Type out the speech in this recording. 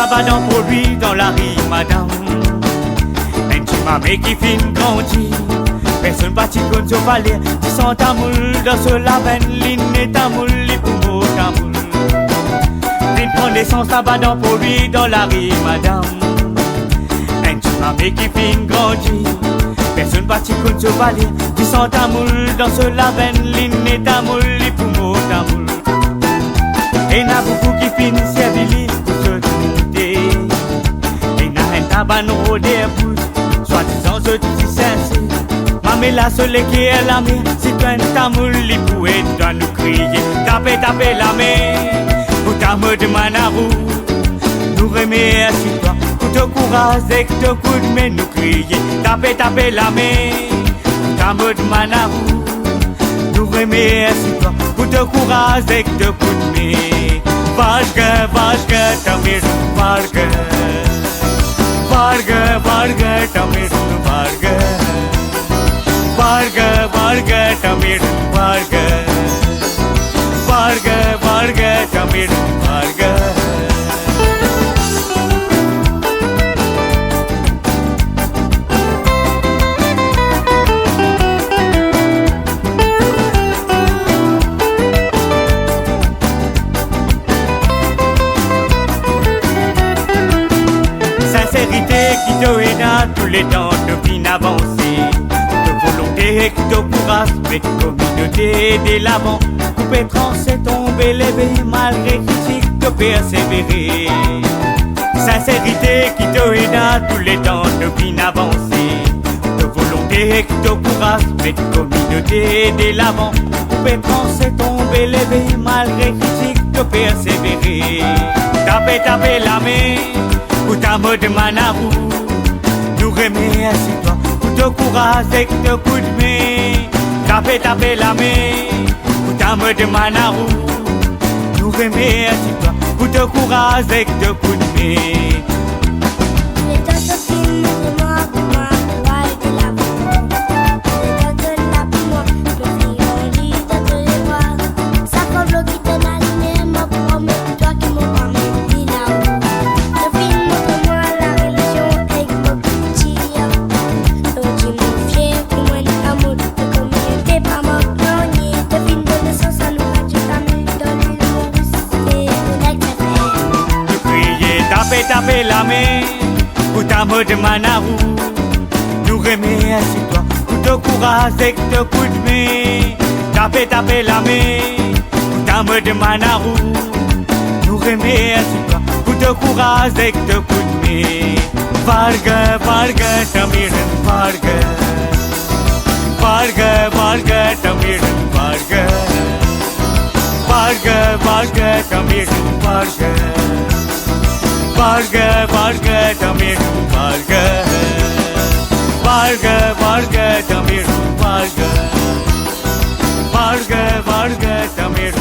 sabadon pour lui dans la rue, madame. Un petit mamé qui fin grandi. Personne parti comme ce palais. Tu sens ta moule dans ce label. L'inné ta moule, les poumons ta moule. Vine prendre son sabadon pour lui dans la rue, madame. Un petit mamé qui fin grandi. Personne parti comme ce palais. Tu sens ta moule dans ce label. L'inné ta moule, les poumons ta moule. Et n'a beaucoup qui finissent servir pour se monter. Et n'a un tabac non des pouces, soi-disant ce tout sincère. Mamé la seule qui est la main, si tu as un tamoul, il pourrait doit nous crier. Tapez, tapez la main, pour ta mode de manarou. Nous remercions toi, pour ton courage et ton coup de main nous crier. Tapez, tapez la main, pour ta mode de manarou. Nous remercions toi, pour ton courage et ton coup de main. Varga, tamir, varga. Varga, tamir, varga. Varga, tamir, varga. Varga, tamir, varga. Sincérité qui te aide à tous les temps de bien avancer. De volonté qui te courage, mais communauté dès l'avant. Couper, trancher, tomber, lever, malgré critique, te persévérer. Sincérité qui te aide à tous les temps de bien avancer. De volonté qui te courage, mais communauté dès l'avant. Couper, trancher, tomber, lever, malgré critique, te persévérer. Tapez, tapez la main. Pour ta mode de manarou, nous remercions toi. Pour ton courage et ton coup de main. Tapez, tapez la main. Pour ta mode de manarou, nous remercions toi. Pour ton courage et ton coup de main. Tapez la main pour ta mode de manarou. Nous remercions toi pour ton courage et ton coup de main. Tapez, tapez la main pour ta mode de manarou. Nous remercions toi pour ton courage et ton coup de main. Varga, tamir, varga. Varga, tamir, varga. Varga, tamir, varga. Varga, tamir, varga. Varga, tamir, varga. Varga, tamir,